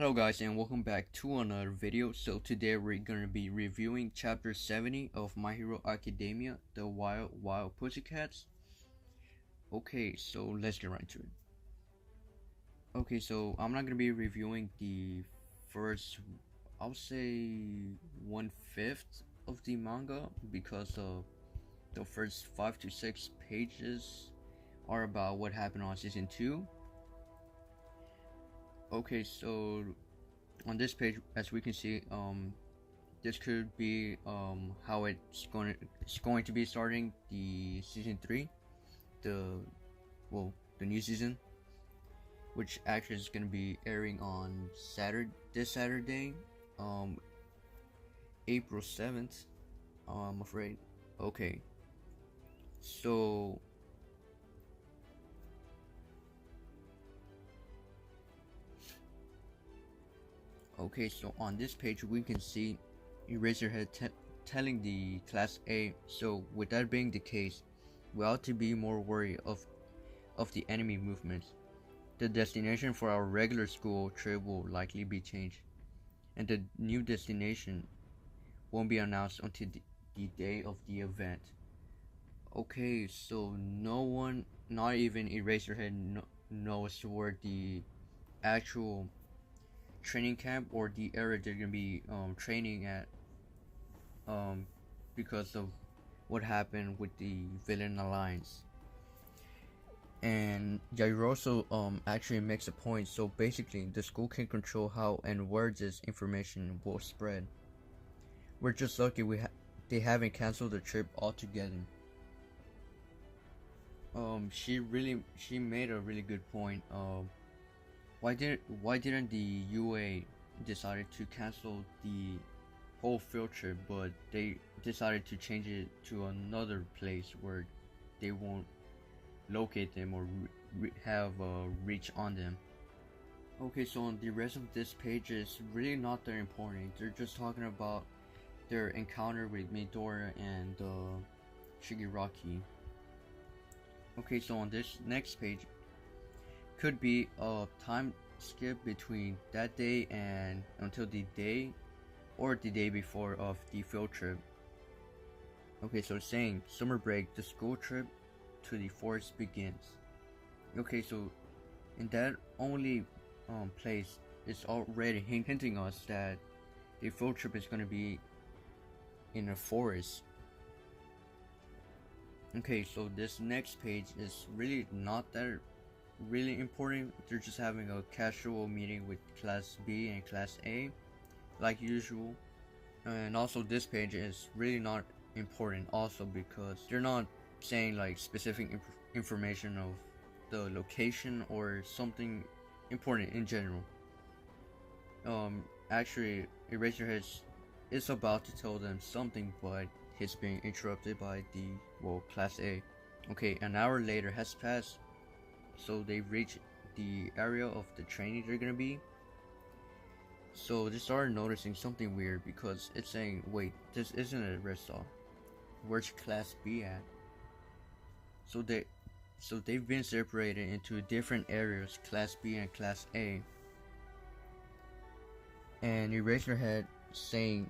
Hello guys and welcome back to another video. So today we're gonna be reviewing chapter 70 of My Hero Academia, the Wild Pussycats. Okay, so let's get right into it. Okay, so I'm not gonna be reviewing the first, I'll say 1/5 of the manga because the first 5 to 6 pages are about what happened on season 2. Okay, so on this page, as we can see, this could be how it's going to be starting the season 3, the new season, which actually is going to be airing on this Saturday, April 7th, I'm afraid. Okay, so on this page we can see Eraserhead telling the Class A, so with that being the case, we ought to be more wary of the enemy movements. The destination for our regular school trip will likely be changed, and the new destination won't be announced until the day of the event. Okay, so no one, not even Eraserhead, knows where the actual training camp or the area they're gonna be training at, because of what happened with the villain alliance. And Jairoso actually makes a point. So basically the school can control how and where this information will spread. We're just lucky they haven't canceled the trip altogether. She made a really good point. Why didn't the UA decided to cancel the whole field trip, but they decided to change it to another place where they won't locate them or have reach on them. Okay, so on the rest of this page is really not that important. They're just talking about their encounter with Midoriya and Shigaraki. Okay, so on this next page could be a time skip between that day and until the day or the day before of the field trip. Okay, so it's saying summer break, the school trip to the forest begins. Okay, so in that only place, it's already hinting us that the field trip is going to be in a forest. Okay, so this next page is really not that really important. They're just having a casual meeting with Class B and Class A like usual. And also this page is really not important also because they're not saying like specific information of the location or something important in general. Actually Eraserhead is about to tell them something, but he's being interrupted by the Class A. Okay, an hour later has passed, so they reach the area of the training they're gonna be. So they started noticing something weird because it's saying, wait, this isn't a rest stop. Where's Class B at? So they've been separated into different areas, Class B and Class A. And Eraserhead saying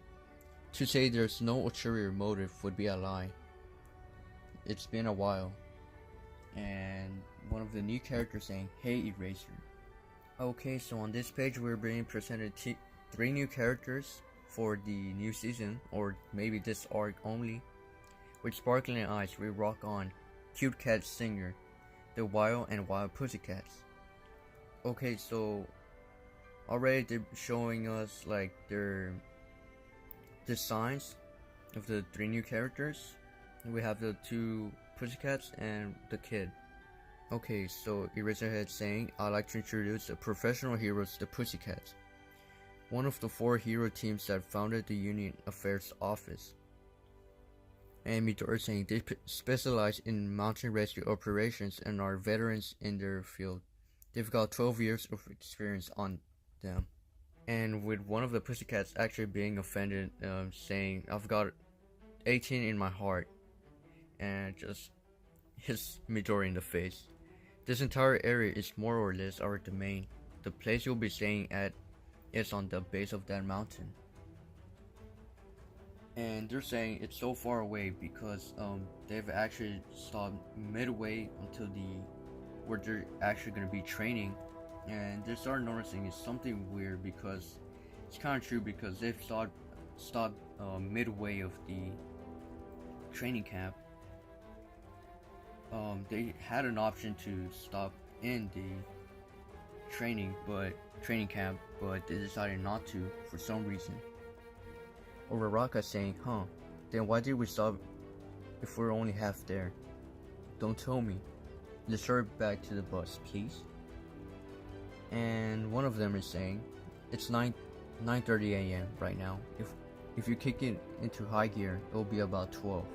to say there's no ulterior motive would be a lie. It's been a while. And one of the new characters saying, "Hey Eraser." Okay, so on this page we're being presented 3 new characters for the new season, or maybe this arc only. With sparkling eyes we rock on Cute Cat Singer, the Wild Pussycats. Okay, so already they're showing us like their designs of the 3 new characters. We have the 2 Pussycats and the kid. Okay, so Eraserhead saying, "I'd like to introduce the professional heroes, the Pussycats, one of the 4 hero teams that founded the Union Affairs Office." And Midoriya saying they specialize in mountain rescue operations and are veterans in their field. They've got 12 years of experience on them. And with one of the Pussycats actually being offended, saying, "I've got 18 in my heart," and just hits Midori in the face. This entire area is more or less our domain. The place you'll be staying at is on the base of that mountain. And they're saying it's so far away because they've actually stopped midway until where they're actually going to be training, and they started noticing it's something weird because it's kind of true because they've stopped midway of the training camp. They had an option to stop in the training camp, but they decided not to for some reason. Uraraka saying, huh, then why did we stop if we're only half there? Don't tell me. Let's hurry back to the bus, please. And one of them is saying, it's 9:30 a.m. right now. If you kick it into high gear, it'll be about 12.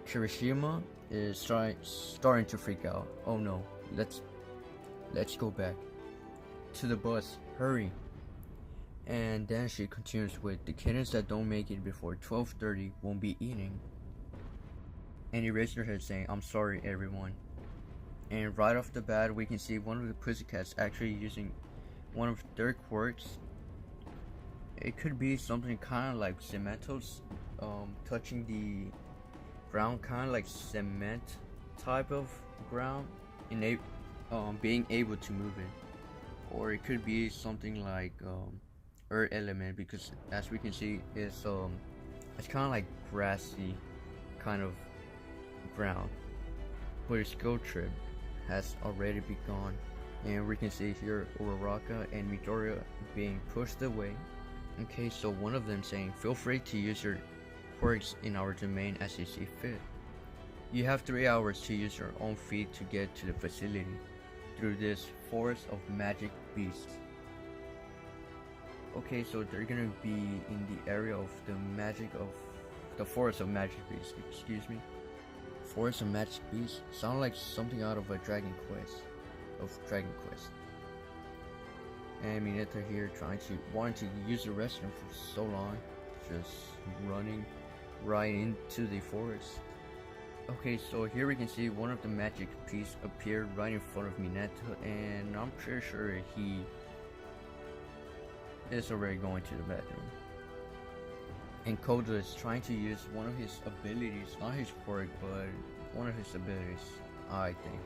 Kirishima is starting to freak out. Oh no, let's go back to the bus. Hurry. And then she continues with, the kittens that don't make it before 12:30 won't be eating. And he raised her head saying, I'm sorry everyone. And right off the bat we can see one of the Pussycats actually using one of their quirks. It could be something kind of like cementos, touching the ground, kind of like cement type of ground, and being able to move it. Or it could be something like earth element, because as we can see it's kind of like grassy kind of ground. But its skill trip has already begun, and we can see here Uraraka and Midoriya being pushed away. Okay, so one of them saying, feel free to use your quirks in our domain as you see fit. You have 3 hours to use your own feet to get to the facility through this forest of magic beasts. Okay, so they're gonna be in the area of the forest of magic beasts, excuse me. Forest of magic beasts sound like something out of a Dragon Quest. And Mineta here wanting to use the restroom for so long, just running right into the forest. Okay, so here we can see one of the magic beasts appear right in front of Mineta, and I'm pretty sure he is already going to the bathroom. And Koda is trying to use one of his abilities, not his quirk, but one of his abilities, I think,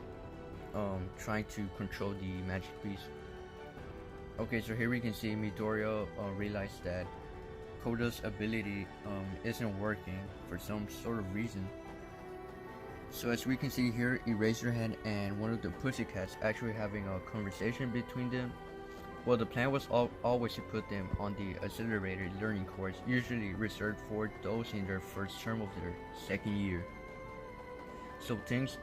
trying to control the magic beast. Okay, so here we can see Midoriya realize that Koda's ability isn't working for some sort of reason. So as we can see here, Eraserhead and one of the Pussycats actually having a conversation between them. Well, the plan was always to put them on the accelerated learning course, usually reserved for those in their first term of their second year. So things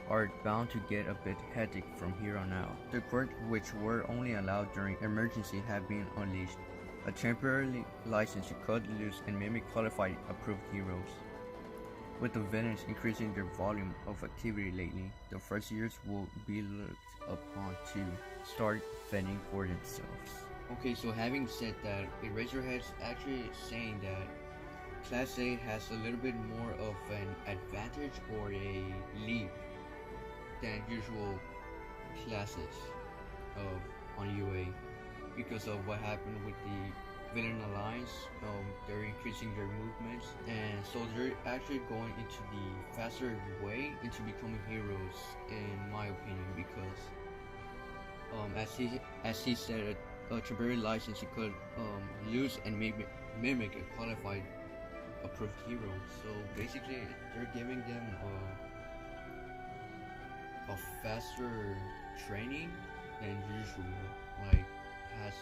are bound to get a bit hectic from here on out. The quirks, which were only allowed during emergency, have been unleashed. A temporary license to cut loose and mimic qualified approved heroes. With the villains increasing their volume of activity lately, the first years will be looked upon to start fending for themselves. Okay, so having said that, Eraserhead's actually saying that Class A has a little bit more of an advantage or a lead than usual classes on UA because of what happened with the Villain Alliance. They're increasing their movements, and so they're actually going into the faster way into becoming heroes, in my opinion, because as he said, a temporary license you could lose and mimic a qualified approved hero. So basically they're giving them a faster training than usual, like past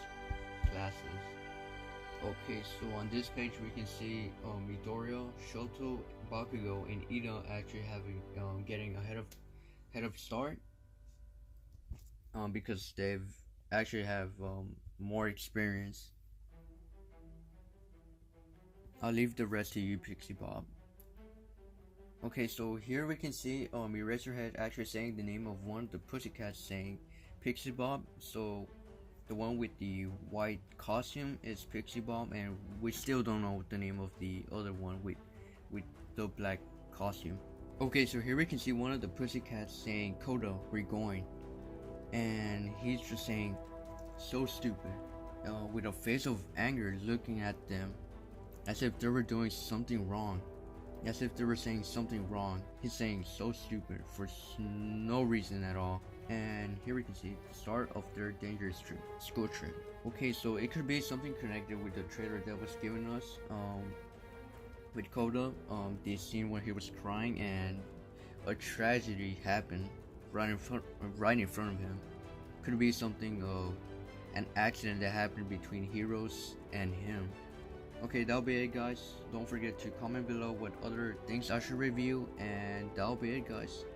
classes. Okay, so on this page we can see Midoriya, Shoto, Bakugo, and Ida actually getting head of start because they've actually have more experience. I'll leave the rest to you, Pixie Bob. Okay, so here we can see Eraserhead actually saying the name of one of the Pussycats, saying Pixie Bob. So the one with the white costume is Pixie Bob, and we still don't know the name of the other one with the black costume. Okay, so here we can see one of the Pussycats saying, Koda, we're going. And he's just saying, so stupid. with a face of anger looking at them as if they were doing something wrong. As if they were saying something wrong. He's saying so stupid for no reason at all. And here we can see the start of their dangerous trip, school trip. Okay, so it could be something connected with the trailer that was given us. With Koda, the scene where he was crying and a tragedy happened right in front of him. Could be something an accident that happened between heroes and him. Okay, that'll be it, guys. Don't forget to comment below what other things I should review, and that'll be it, guys.